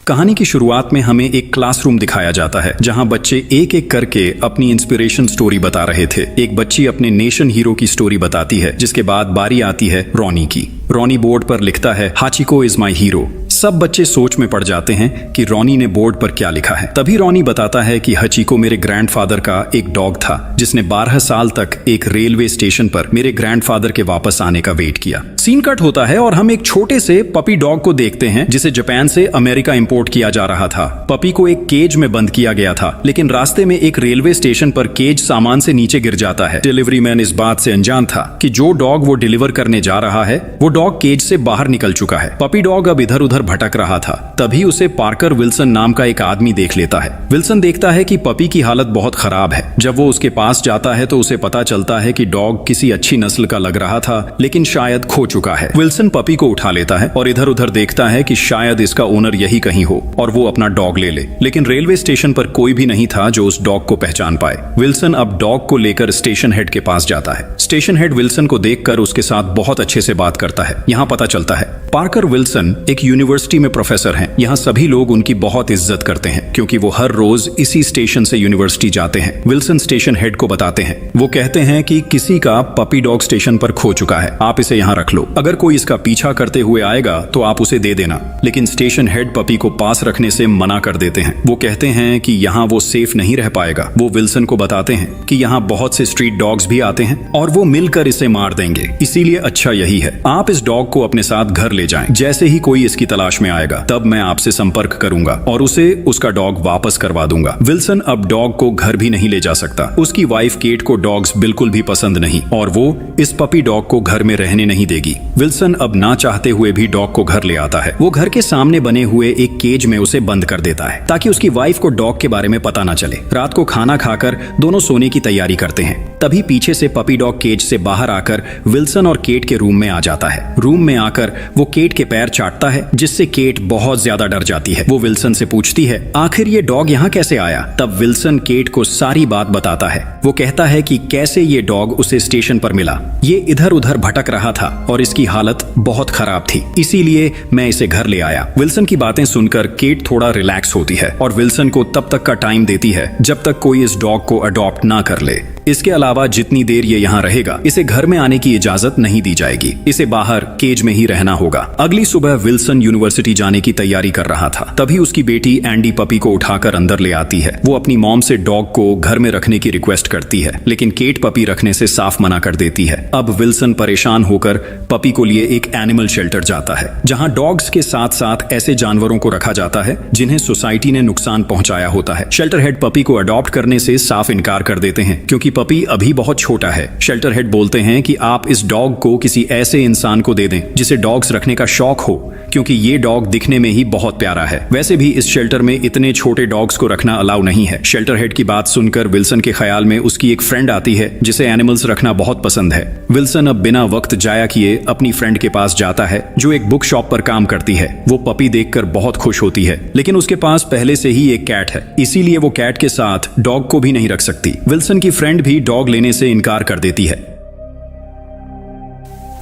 कहानी की शुरुआत में हमें एक क्लासरूम दिखाया जाता है जहां बच्चे एक एक करके अपनी इंस्पिरेशन स्टोरी बता रहे थे। एक बच्ची अपने नेशन हीरो की स्टोरी बताती है, जिसके बाद बारी आती है रॉनी की। रॉनी बोर्ड पर लिखता है, हाचिको इज माई हीरो। सब बच्चे सोच में पड़ जाते हैं कि रॉनी ने बोर्ड पर क्या लिखा है। तभी रॉनी बताता है कि हाचिको मेरे ग्रैंडफादर का एक डॉग था जिसने 12 साल तक एक रेलवे स्टेशन पर मेरे ग्रैंडफादर के वापस आने का वेट किया। सीन कट होता है और हम एक छोटे से पपी डॉग को देखते हैं जिसे जापान से अमेरिका इंपोर्ट किया जा रहा था। पपी को एक केज में बंद किया गया था, लेकिन रास्ते में एक रेलवे स्टेशन पर केज सामान से नीचे गिर जाता है। डिलीवरी मैन इस बात से अनजान था कि जो डॉग वो डिलीवर करने जा रहा है वो डॉग केज से बाहर निकल चुका है। पपी डॉग अब इधर उधर भटक रहा था। तभी उसे पार्कर विल्सन नाम का एक आदमी देख लेता है। विल्सन देखता है कि पपी की हालत बहुत खराब है। जब वो उसके पास जाता है तो उसे पता चलता है कि डॉग किसी अच्छी नस्ल का लग रहा था, लेकिन शायद खो चुका है। विल्सन पपी को उठा लेता है और इधर उधर देखता है कि शायद इसका ओनर यही कहीं हो और वो अपना डॉग ले ले। लेकिन रेलवे स्टेशन पर कोई भी नहीं था जो उस डॉग को पहचान पाए। विल्सन अब डॉग को लेकर स्टेशन हेड के पास जाता है। स्टेशन हेड विल्सन को देखकर उसके साथ बहुत अच्छे से बात करता है। यहाँ पता चलता है पार्कर विल्सन एक यूनिवर्सिटी में प्रोफेसर हैं। यहाँ सभी लोग उनकी बहुत इज्जत करते हैं क्योंकि वो हर रोज इसी स्टेशन से यूनिवर्सिटी जाते हैं। विल्सन स्टेशन हेड को बताते हैं। वो कहते हैं कि किसी का पपी डॉग स्टेशन पर खो चुका है, आप इसे यहाँ रख लो। अगर कोई इसका पीछा करते हुए आएगा तो आप उसे दे देना। लेकिन स्टेशन हेड पपी को पास रखने से मना कर देते हैं। वो कहते हैं कि यहाँ वो सेफ नहीं रह पाएगा। वो विल्सन को बताते हैं कि यहाँ बहुत से स्ट्रीट डॉग्स भी आते हैं और वो मिलकर इसे मार देंगे, इसीलिए अच्छा यही है आप इस डॉग को अपने साथ घर ले जाएं। जैसे ही कोई इसकी तलाश में आएगा तब मैं आपसे संपर्क करूंगा और उसे उसका डॉग वापस करवा दूंगा। विल्सन अब डॉग को घर भी नहीं ले जा सकता। उसकी वाइफ केट को डॉग्स बिल्कुल भी पसंद नहीं और वो इस पपी डॉग को घर में रहने नहीं देगी। विल्सन अब ना चाहते हुए भी डॉग को घर ले आता है। वो घर के सामने बने हुए एक केज में उसे बंद कर देता है ताकि उसकी वाइफ को डॉग के बारे में पता ना चले। रात को खाना खाकर दोनों सोने की तैयारी करते हैं। तभी पीछे से पपी डॉग केज से बाहर आकर विल्सन और केट के रूम में आ जाता है। रूम में आकर वो केट के पैर चाटता है, जिससे केट बहुत ज्यादा डर जाती है। वो विल्सन से पूछती है, आखिर ये डॉग यहाँ कैसे आया? तब विल्सन केट को सारी बात बताता है। वो कहता है कि कैसे ये डॉग उसे स्टेशन पर मिला। ये इधर उधर भटक रहा था और इसकी हालत बहुत खराब थी, इसीलिए मैं इसे घर ले आया। विल्सन की बातें सुनकर केट थोड़ा रिलैक्स होती है और विल्सन को तब तक का टाइम देती है जब तक कोई इस डॉग को अडॉप्ट ना कर ले। इसके अलावा जितनी देर ये यहाँ रहेगा इसे घर में आने की इजाजत नहीं दी जाएगी। इसे बाहर केज में ही रहना होगा। अगली सुबह विल्सन यूनिवर्सिटी जाने की तैयारी कर रहा था। तभी उसकी बेटी एंडी पपी को उठाकर अंदर ले आती है। वो अपनी मॉम से डॉग को घर में रखने की रिक्वेस्ट करती है, लेकिन केट पपी रखने से साफ मना कर देती है। अब विल्सन परेशान होकर पपी को लिए एक एनिमल शेल्टर जाता है, जहाँ डॉग्स के साथ साथ ऐसे जानवरों को रखा जाता है जिन्हें सोसाइटी ने नुकसान पहुंचाया होता है। शेल्टर हेड पपी को अडॉप्ट करने से साफ इनकार कर देते हैं क्योंकि पपी अभी बहुत छोटा है। शेल्टर हेड बोलते हैं कि आप इस डॉग को किसी ऐसे इंसान को दे दें जिसे डॉग्स रखने का शौक हो, क्योंकि ये डॉग दिखने में ही बहुत प्यारा है। वैसे भी इस शेल्टर में इतने छोटे डॉग्स को रखना अलाउ नहीं है। शेल्टर हेड की बात सुनकर विल्सन के ख्याल में उसकी एक फ्रेंड आती है जिसे एनिमल्स रखना बहुत पसंद है। विल्सन अब बिना वक्त जाया किए अपनी फ्रेंड के पास जाता है जो एक बुक शॉप पर काम करती है। वो पपी देखकर बहुत खुश होती है, लेकिन उसके पास पहले से ही एक कैट है, इसीलिए वो कैट के साथ डॉग को भी नहीं रख सकती। विल्सन की फ्रेंड भी डॉग लेने से इनकार कर देती है।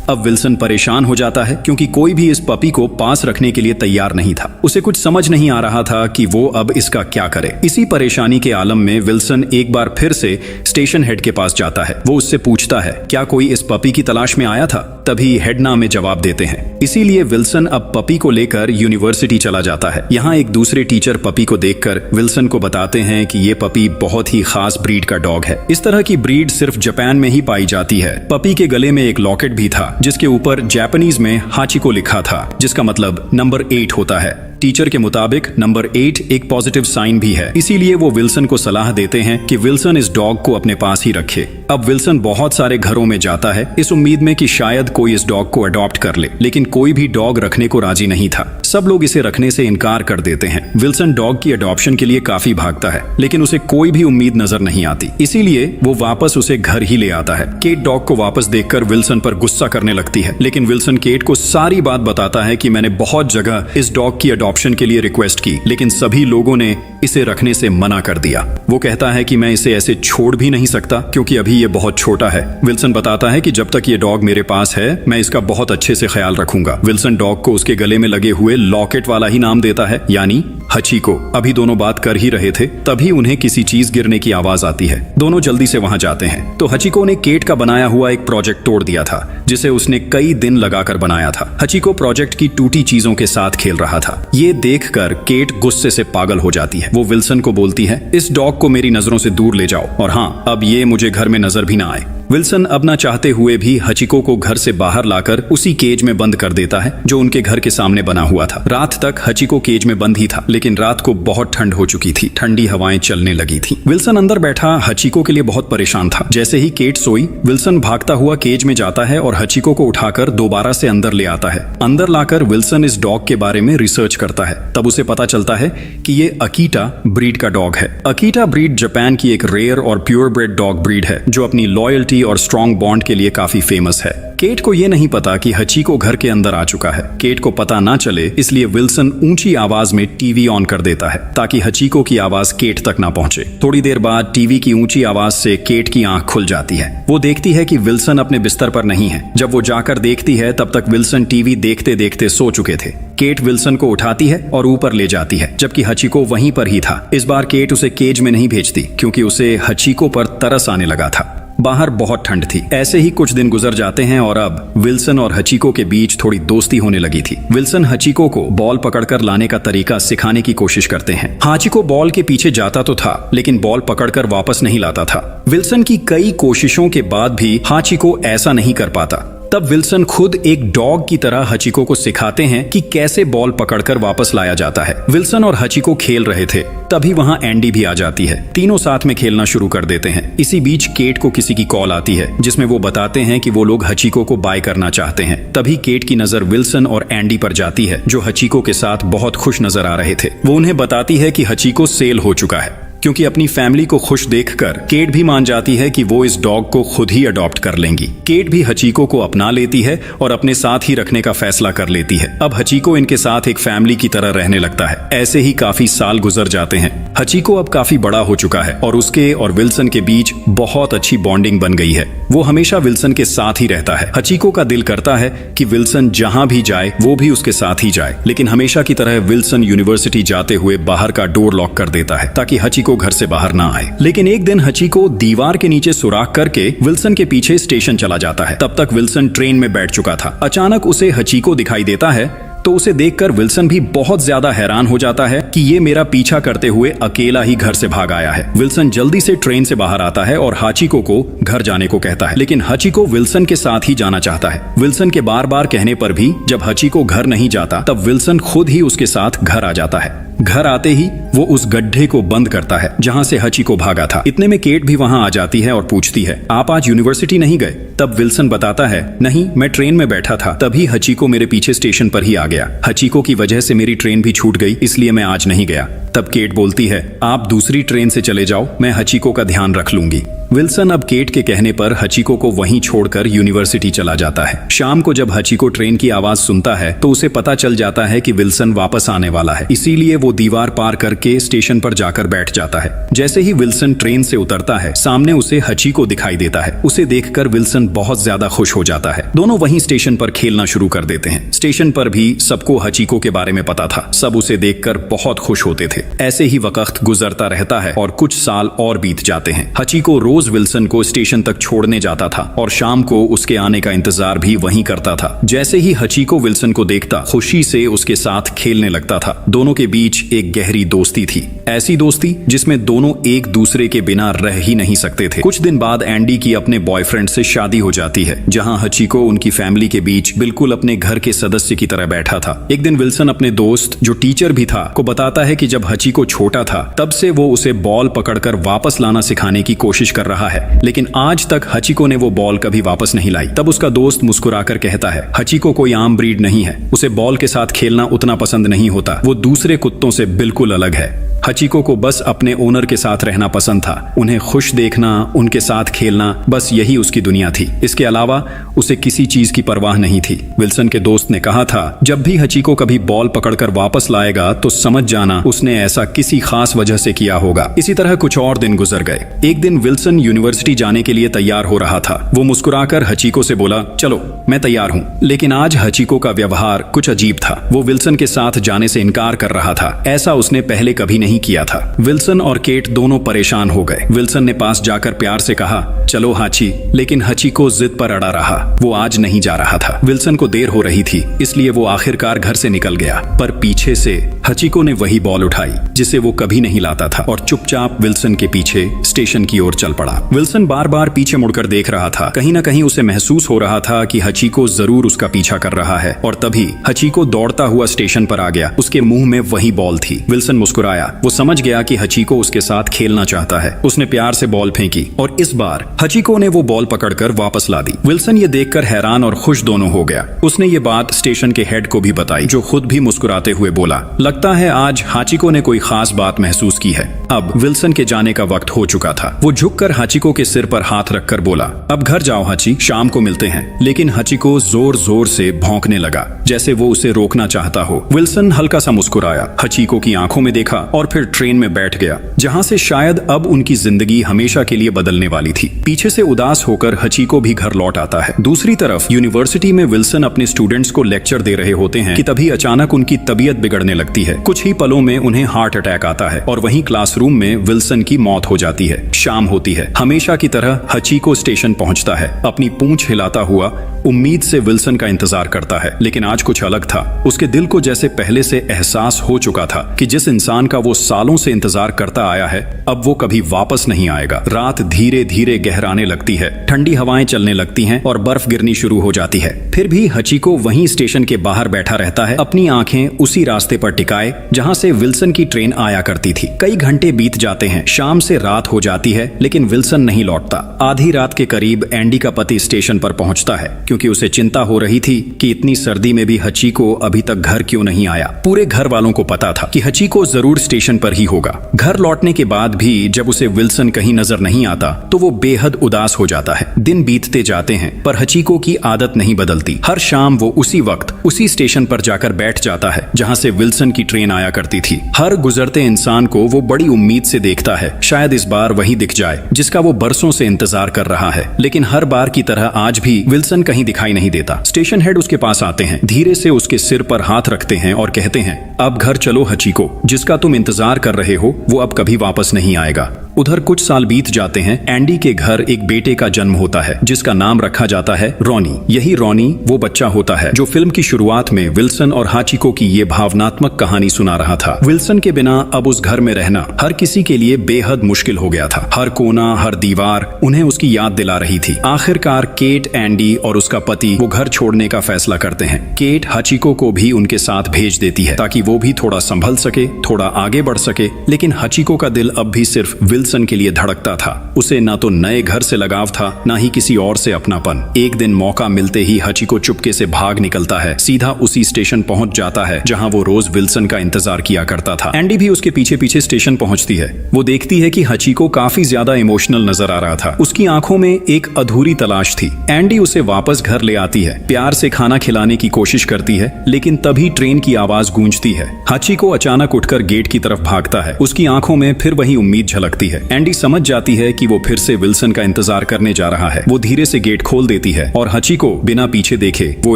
अब विल्सन परेशान हो जाता है क्योंकि कोई भी इस पपी को पास रखने के लिए तैयार नहीं था। उसे कुछ समझ नहीं आ रहा था कि वो अब इसका क्या करे। इसी परेशानी के आलम में विल्सन एक बार फिर से स्टेशन हेड के पास जाता है। वो उससे पूछता है, क्या कोई इस पपी की तलाश में आया था? तभी हेड ना में जवाब देते हैं। इसीलिए विल्सन अब पपी को लेकर यूनिवर्सिटी चला जाता है। यहाँ एक दूसरे टीचर पपी को देखकर विल्सन को बताते हैं कि ये पपी बहुत ही खास ब्रीड का डॉग है। इस तरह की ब्रीड सिर्फ जापान में ही पाई जाती है। पपी के गले में एक लॉकेट भी था जिसके ऊपर जापानीज में हाचिको लिखा था, जिसका मतलब नंबर 8 होता है। टीचर के मुताबिक नंबर 8 एक पॉजिटिव साइन भी है, इसीलिए वो विल्सन को सलाह देते हैं कि विल्सन इस डॉग को अपने पास ही रखे। अब विल्सन बहुत सारे घरों में जाता है इस उम्मीद में कि शायद कोई इस डॉग को अडॉप्ट कर ले, लेकिन कोई भी डॉग रखने को राजी नहीं था। सब लोग इसे रखने से इनकार कर देते हैं। विल्सन डॉग की अडॉप्शन के लिए काफी भागता है, लेकिन उसे कोई भी उम्मीद नजर नहीं आती, इसीलिए वो वापस उसे घर ही ले आता है। केट डॉग को वापस देखकर विल्सन पर गुस्सा करने लगती है, लेकिन विल्सन केट को सारी बात बताता है कि मैंने बहुत जगह इस डॉग की अडॉप्शन के लिए रिक्वेस्ट की, लेकिन सभी लोगों ने इसे रखने से मना कर दिया। वो कहता है कि मैं इसे ऐसे छोड़ भी नहीं सकता क्योंकि अभी ये बहुत छोटा है। विल्सन बताता है कि जब तक ये डॉग मेरे पास है मैं इसका बहुत अच्छे से ख्याल रखूंगा। विल्सन डॉग को उसके गले में लगे हुए लॉकेट वाला ही नाम देता है, यानी हचीको। अभी दोनों बात कर ही रहे थे, तभी उन्हें किसी चीज गिरने की आवाज आती है। दोनों जल्दी से वहां जाते हैं तो हचीको ने केट का बनाया हुआ एक प्रोजेक्ट तोड़ दिया था जिसे उसने कई दिन लगाकर बनाया था। हचीको प्रोजेक्ट की टूटी चीजों के साथ खेल रहा था। ये देखकर केट गुस्से से पागल हो जाती है। वो विल्सन को बोलती है, इस डॉग को मेरी नजरों से दूर ले जाओ, और हाँ, अब ये मुझे घर में नजर भी ना आए। विल्सन अब ना चाहते हुए भी हचीको को घर से बाहर लाकर उसी केज में बंद कर देता है जो उनके घर के सामने बना हुआ था। रात तक हचीको केज में बंद ही था, लेकिन रात को बहुत ठंड हो चुकी थी। ठंडी हवाएं चलने लगी थी। विल्सन अंदर बैठा हचीको के लिए बहुत परेशान था। जैसे ही केट सोई, विल्सन भागता हुआ केज में जाता है और हचीको को उठाकर दोबारा से अंदर ले आता है। अंदर लाकर विल्सन इस डॉग के बारे में रिसर्च करता है। तब उसे पता चलता है कि ये अकीटा ब्रीड का डॉग है। अकीटा ब्रीड जापान की एक रेयर और प्योर ब्रेड डॉग ब्रीड है जो अपनी लॉयल्टी और स्ट्रॉन्ग बॉन्ड के लिए काफी फेमस है। केट को यह नहीं पता कि हचीको घर के अंदर आ चुका है। केट को पता ना चले इसलिए विल्सन ऊंची आवाज में टीवी ऑन कर देता है ताकि हचीको की आवाज केट तक ना पहुंचे। थोड़ी देर बाद टीवी की ऊंची आवाज से केट की आंख खुल जाती है। वो देखती है कि विल्सन अपने बिस्तर पर नहीं है। जब वो जाकर देखती है तब तक विल्सन टीवी देखते देखते सो चुके थे। केट विल्सन को उठाती है और ऊपर ले जाती है, जबकि हचीको वहीं पर ही था। इस बार केट उसे केज में नहीं भेजती क्योंकि उसे हचीको पर तरस आने लगा था। बाहर बहुत ठंड थी। ऐसे ही कुछ दिन गुजर जाते हैं और अब विल्सन और हचीको के बीच थोड़ी दोस्ती होने लगी थी। विल्सन हचीको को बॉल पकड़कर लाने का तरीका सिखाने की कोशिश करते हैं। हचीको बॉल के पीछे जाता तो था, लेकिन बॉल पकड़कर वापस नहीं लाता था। विल्सन की कई कोशिशों के बाद भी हचीको ऐसा नहीं कर पाता। तब विल्सन खुद एक डॉग की तरह हचीको को सिखाते हैं कि कैसे बॉल पकड़कर वापस लाया जाता है। विल्सन और हचीको खेल रहे थे, तभी वहां एंडी भी आ जाती है। तीनों साथ में खेलना शुरू कर देते हैं। इसी बीच केट को किसी की कॉल आती है जिसमें वो बताते हैं कि वो लोग हचीको को बाय करना चाहते हैं। तभी केट की नजर विल्सन और एंडी पर जाती है जो हचीको के साथ बहुत खुश नजर आ रहे थे। वो उन्हें बताती है कि हचीको सेल हो चुका है। क्योंकि अपनी फैमिली को खुश देखकर केट भी मान जाती है कि वो इस डॉग को खुद ही अडॉप्ट कर लेंगी। केट भी हचीको को अपना लेती है और अपने साथ ही रखने का फैसला कर लेती है। अब हचीको इनके साथ एक फैमिली की तरह रहने लगता है। ऐसे ही काफी साल गुजर जाते हैं। हचीको अब काफी बड़ा हो चुका है और उसके और विल्सन के बीच बहुत अच्छी बॉन्डिंग बन गई है। वो हमेशा विल्सन के साथ ही रहता है। हचीको का दिल करता है कि विल्सन जहां भी जाए वो भी उसके साथ ही जाए, लेकिन हमेशा की तरह विल्सन यूनिवर्सिटी जाते हुए बाहर का डोर लॉक कर देता है ताकि हचीको घर से बाहर ना आए। लेकिन एक दिन हचीको दीवार के नीचे सुराख करके विल्सन के पीछे स्टेशन चला जाता है। तब तक विल्सन ट्रेन में बैठ चुका था। अचानक उसे हचीको दिखाई देता है तो उसे देखकर विल्सन भी बहुत ज्यादा हैरान हो जाता है कि ये मेरा पीछा करते हुए अकेला ही घर से भाग आया है। विल्सन जल्दी से ट्रेन से बाहर आता है और हचीको को घर जाने को कहता है, लेकिन हचीको विल्सन के साथ ही जाना चाहता है। विल्सन के बार बार कहने पर भी जब हचीको घर नहीं जाता तब विल्सन खुद ही उसके साथ घर आ जाता है। घर आते ही वो उस गड्ढे को बंद करता है जहां से हचीको भागा था। इतने में केट भी वहां आ जाती है और पूछती है, आप आज यूनिवर्सिटी नहीं गए? तब विल्सन बताता है, नहीं, मैं ट्रेन में बैठा था, तभी हचीको मेरे पीछे स्टेशन पर ही आ गया। हचीको की वजह से मेरी ट्रेन भी छूट गई, इसलिए मैं आज नहीं गया। तब केट बोलती है, आप दूसरी ट्रेन से चले जाओ, मैं हचीको का ध्यान रख लूंगी। विल्सन अब केट के कहने पर हचीको को वहीं छोड़कर यूनिवर्सिटी चला जाता है। शाम को जब हचीको ट्रेन की आवाज सुनता है तो उसे पता चल जाता है कि विल्सन वापस आने वाला है, इसीलिए वो दीवार पार करके स्टेशन पर जाकर बैठ जाता है। जैसे ही विल्सन ट्रेन से उतरता है, सामने उसे हचीको दिखाई देता है। उसे देखकर विल्सन बहुत ज्यादा खुश हो जाता है। दोनों वहीं स्टेशन पर खेलना शुरू कर देते हैं। स्टेशन पर भी सबको हचीको के बारे में पता था। सब उसे देखकर बहुत खुश होते थे। ऐसे ही वक्त गुजरता रहता है और कुछ साल और बीत जाते हैं। हचीको रोज विल्सन को स्टेशन तक छोड़ने जाता था और शाम को उसके आने का इंतजार भी वहीं करता था। जैसे ही हचीको विल्सन को देखता, खुशी से उसके साथ खेलने लगता था। दोनों के बीच एक गहरी दोस्ती थी, ऐसी दोस्ती जिसमें दोनों एक दूसरे के बिना रह ही नहीं सकते थे। कुछ दिन बाद एंडी की अपने बॉयफ्रेंड से शादी हो जाती है, जहां हचीको उनकी फैमिली के बीच बिल्कुल अपने घर के सदस्य की तरह बैठा था। एक दिन विल्सन अपने दोस्त, जो टीचर भी था, को बताता है कि जब हचीको छोटा था तब से वो उसे बॉल पकड़कर वापस लाना सिखाने की कोशिश कर रहा है, लेकिन आज तक हचीको ने वो बॉल कभी वापस नहीं लाई। तब उसका दोस्त मुस्कुराकर कहता है, हचीको कोई आम ब्रीड नहीं है, उसे बॉल के साथ खेलना उतना पसंद नहीं होता, वो दूसरे कुत्तों से बिल्कुल अलग है। हचिको को बस अपने ओनर के साथ रहना पसंद था। उन्हें खुश देखना, उनके साथ खेलना, बस यही उसकी दुनिया थी। इसके अलावा उसे किसी चीज की परवाह नहीं थी। विल्सन के दोस्त ने कहा था, जब भी हचिको कभी बॉल पकड़कर वापस लाएगा तो समझ जाना उसने ऐसा किसी खास वजह से किया होगा। इसी तरह कुछ और दिन गुजर गए। एक दिन विल्सन यूनिवर्सिटी जाने के लिए तैयार हो रहा था। वो मुस्कुराकर हचिको से बोला, चलो मैं तैयार हूँ। लेकिन आज हचिको का व्यवहार कुछ अजीब था। वो विल्सन के साथ जाने से इनकार कर रहा था। ऐसा उसने पहले कभी नहीं किया था। विल्सन और केट दोनों परेशान हो गए। विल्सन ने पास जाकर प्यार से कहा, चलो हाची, लेकिन हचिको जिद पर अड़ा रहा। वो आज नहीं जा रहा था। विल्सन को देर हो रही थी, इसलिए वो आखिरकार घर से निकल गया। पर पीछे से हचिको ने वही बॉल उठाई जिसे वो कभी नहीं लाता था और चुपचाप विल्सन के पीछे स्टेशन की ओर चल पड़ा। विल्सन बार बार पीछे मुड़कर देख रहा था। कहीं न कहीं उसे महसूस हो रहा था कि हचिको जरूर उसका पीछा कर रहा है। और तभी हचिको दौड़ता हुआ स्टेशन पर आ गया। उसके मुंह में वही बॉल थी। विल्सन मुस्कुराया। वो समझ गया कि हचिको उसके साथ खेलना चाहता है। उसने प्यार से बॉल फेंकी और इस बार हचिको ने वो बॉल पकड़कर वापस ला दी। विल्सन ये देखकर हैरान और खुश दोनों हो गया। उसने ये बात स्टेशन के हेड को भी बताई, जो खुद भी मुस्कुराते हुए बोला, लगता है आज हाचिको ने कोई खास बात महसूस की है। अब विल्सन के जाने का वक्त हो चुका था। वो झुककर हाचिको के सिर पर हाथ रखकर बोला, अब घर जाओ हाची, शाम को मिलते हैं। लेकिन हाचिको जोर जोर से भौंकने लगा, जैसे वो उसे रोकना चाहता हो। विल्सन हल्का सा मुस्कुराया, हाचिको की आंखों में देखा और फिर ट्रेन में बैठ गया, जहां से शायद अब उनकी जिंदगी हमेशा के लिए बदलने वाली थी। पीछे से उदास होकर हचिको भी घर लौट आता है। दूसरी तरफ यूनिवर्सिटी में विल्सन अपने स्टूडेंट्स को लेक्चर दे रहे होते हैं कि तभी अचानक उनकी तबीयत बिगड़ने लगती है। कुछ ही पलों में उन्हें हार्ट अटैक आता है और वहीं क्लासरूम में विल्सन की मौत हो जाती है। शाम होती है। हमेशा की तरह हचिको स्टेशन पहुंचता है, अपनी पूंछ हिलाता हुआ उम्मीद से विल्सन का इंतजार करता है। लेकिन आज कुछ अलग था। उसके दिल को जैसे पहले से एहसास हो चुका था कि जिस इंसान का वो सालों से इंतजार करता आया है, अब वो कभी वापस नहीं आएगा। रात धीरे धीरे गहराने लगती है। ठंडी हवाएं चलने लगती हैं और बर्फ गिरनी शुरू हो जाती है। फिर भी हचिको वहीं स्टेशन के बाहर बैठा रहता है, अपनी आंखें उसी रास्ते पर टिकाए जहां से विल्सन की ट्रेन आया करती थी। कई घंटे बीत जाते हैं। शाम से रात हो जाती है, लेकिन विल्सन नहीं लौटता। आधी रात के करीब एंडी का पति स्टेशन पर पहुंचता है, क्योंकि उसे चिंता हो रही थी कि इतनी सर्दी में भी हचिको अभी तक घर क्यों नहीं आया। पूरे घर वालों को पता था कि हचिको जरूर स्टेशन पर ही होगा। घर लौटने के बाद भी जब उसे विल्सन कहीं नजर नहीं आता तो वो बेहद उदास हो जाता है। दिन बीतते जाते हैं, पर हचिको की आदत नहीं बदलती। हर शाम वो उसी वक्त उसी स्टेशन पर जाकर बैठ जाता है जहां से विल्सन की ट्रेन आया करती थी। हर गुजरते इंसान को वो बड़ी उम्मीद से देखता है, शायद इस बार वही दिख जाए जिसका वो बरसों से इंतजार कर रहा है। लेकिन हर बार की तरह आज भी विल्सन कहीं दिखाई नहीं देता। स्टेशन हेड उसके पास आते हैं, धीरे से उसके सिर पर हाथ रखते हैं और कहते हैं, अब घर चलो हचिको, जिसका तुम इंतजार कर रहे हो वो अब कभी वापस नहीं आएगा। उधर कुछ साल बीत जाते हैं। एंडी के घर एक बेटे का जन्म होता है जिसका नाम रखा जाता है रॉनी। यही रॉनी वो बच्चा होता है जो फिल्म की शुरुआत में विल्सन और हाचिको की ये भावनात्मक कहानी सुना रहा था। विल्सन के बिना अब उस घर में रहना हर किसी के लिए बेहद मुश्किल हो गया था। हर कोना, हर दीवार उन्हें उसकी याद दिला रही थी। आखिरकार केट, एंडी और उसका पति वो घर छोड़ने का फैसला करते हैं। केट हाचिको को भी उनके साथ भेज देती है ताकि वो भी थोड़ा संभल सके, थोड़ा आगे बढ़ सके। लेकिन हाचिको का दिल अब भी सिर्फ विल्सन के लिए धड़कता था। उसे ना तो नए घर से लगाव था, ना ही किसी और से अपनापन। एक दिन मौका मिलते ही हाचिको चुपके से भाग निकलता है, सीधा उसी स्टेशन पहुंच जाता है जहां वो रोज विल्सन का इंतजार किया करता था। एंडी भी उसके पीछे पीछे स्टेशन पहुंचती है। वो देखती है कि हाचिको काफी ज्यादा इमोशनल नजर आ रहा था। उसकी आंखों में एक अधूरी तलाश थी। एंडी उसे वापस घर ले आती है, प्यार से खाना खिलाने की कोशिश करती है, लेकिन तभी ट्रेन की आवाज गूंजती है। हाचिको अचानक उठकर गेट की तरफ भागता है। उसकी आंखों में फिर वही उम्मीद झलकती है। एंडी समझ जाती है कि वो फिर से विल्सन का इंतजार करने जा रहा है। वो धीरे से गेट खोल देती है और हाचिको बिना पीछे देखे वो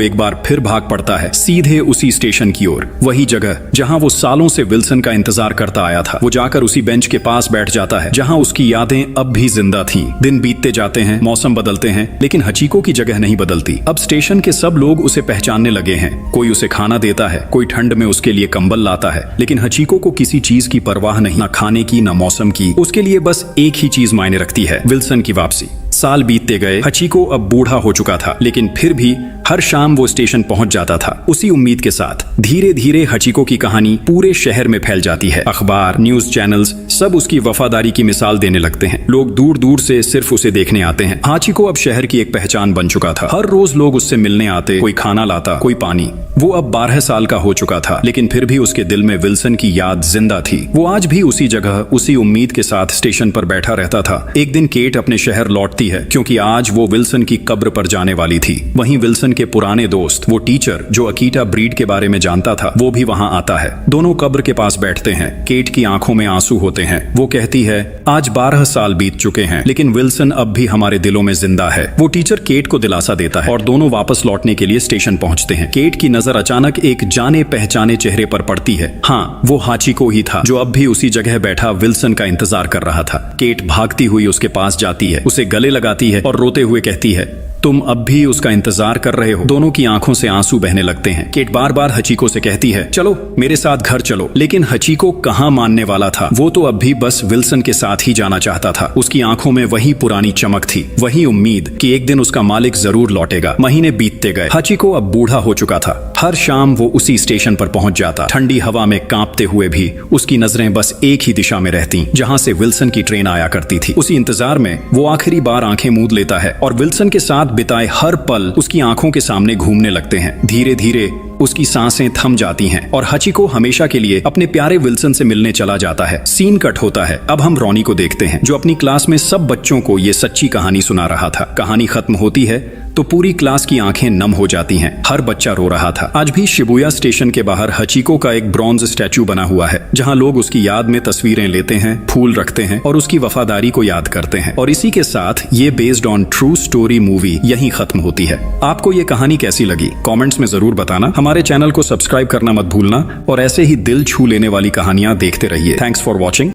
एक बार फिर भाग पड़ता है, सीधे उसी स्टेशन की ओर, वही जगह जहां वो सालों से विल्सन का इंतजार करता आया था। वो जाकर उसी बेंच के पास बैठ जाता है जहां उसकी यादें अब भी जिंदा थीं। दिन बीतते जाते हैं, मौसम बदलते हैं, लेकिन हाचिको की जगह नहीं बदलती। अब स्टेशन के सब लोग उसे पहचानने लगे हैं। कोई उसे खाना देता है, कोई ठंड में उसके लिए कंबल लाता है, लेकिन हाचिको को किसी चीज की परवाह नहीं, ना खाने की ना मौसम की। उसके लिए बस एक ही चीज मायने रखती है, विल्सन की वापसी। साल बीतते गए। हाचिको अब बूढ़ा हो चुका था, लेकिन फिर भी हर शाम वो स्टेशन पहुंच जाता था उसी उम्मीद के साथ। धीरे धीरे हचिको की कहानी पूरे शहर में फैल जाती है। अखबार, न्यूज चैनल्स सब उसकी वफादारी की मिसाल देने लगते हैं। लोग दूर दूर से सिर्फ उसे देखने आते हैं। हाचिको अब शहर की एक पहचान बन चुका था। हर रोज लोग उससे मिलने आते, कोई खाना लाता, कोई पानी। वो अब 12 साल का हो चुका था, लेकिन फिर भी उसके दिल में विल्सन की याद जिंदा थी। वो आज भी उसी जगह, उसी उम्मीद के साथ स्टेशन पर बैठा रहता था। एक दिन केट अपने शहर लौटती है, क्योंकि आज वो विल्सन की कब्र पर जाने वाली थी। वहीं विल्सन के पुराने दोस्त, वो टीचर जो अकीटा ब्रीड के बारे में जानता था, वो भी वहां आता है। दोनों कब्र के पास बैठते हैं। केट की आंखों में आंसू होते हैं। वो कहती है, आज 12 साल बीत चुके हैं, लेकिन विल्सन अब भी हमारे दिलों में जिंदा है। वो टीचर केट को दिलासा देता है और दोनों वापस लौटने के लिए स्टेशन पहुंचते हैं। केट की नजर अचानक एक जाने पहचाने चेहरे पर पड़ती है। हाँ, वो हाचिको ही था, जो अब भी उसी जगह बैठा विल्सन का इंतजार कर रहा था। केट भागती हुई उसके पास जाती है, उसे गले लगाती है और रोते हुए कहती है, तुम अब भी उसका इंतजार कर रहे हो। दोनों की आंखों से आंसू बहने लगते हैं। केट बार बार हचिको से कहती है, चलो मेरे साथ घर चलो। लेकिन हचिको कहाँ मानने वाला था। वो तो अब भी बस विल्सन के साथ ही जाना चाहता था। उसकी आंखों में वही पुरानी चमक थी, वही उम्मीद कि एक दिन उसका मालिक जरूर लौटेगा। महीने बीतते गए। हचिको अब बूढ़ा हो चुका था। हर शाम वो उसी स्टेशन पर पहुंच जाता। ठंडी हवा में कांपते हुए भी उसकी नजरें बस एक ही दिशा में रहती, जहां से विल्सन की ट्रेन आया करती थी। उसी इंतजार में वो आखिरी बार आंखें मूंद लेता है और विल्सन के साथ बिताए हर पल उसकी आंखों के सामने घूमने लगते हैं। धीरे धीरे उसकी सांसें थम जाती हैं और हचिको हमेशा के लिए अपने प्यारे विल्सन से मिलने चला जाता है। सीन कट होता है। अब हम रॉनी को देखते हैं, जो अपनी क्लास में सब बच्चों को ये सच्ची कहानी सुना रहा था। कहानी खत्म होती है तो पूरी क्लास की आंखें नम हो जाती हैं। हर बच्चा रो रहा था। आज भी शिबुया स्टेशन के बाहर हचिको का एक ब्रॉन्ज स्टैचू बना हुआ है, जहां लोग उसकी याद में तस्वीरें लेते हैं, फूल रखते हैं और उसकी वफादारी को याद करते हैं। और इसी के साथ ये based on true story movie यहीं खत्म होती है। आपको ये कहानी कैसी लगी कमेंट्स में जरूर बताना। हमारे चैनल को सब्सक्राइब करना मत भूलना और ऐसे ही दिल छू लेने वाली कहानियां देखते रहिए। Thanks for watching.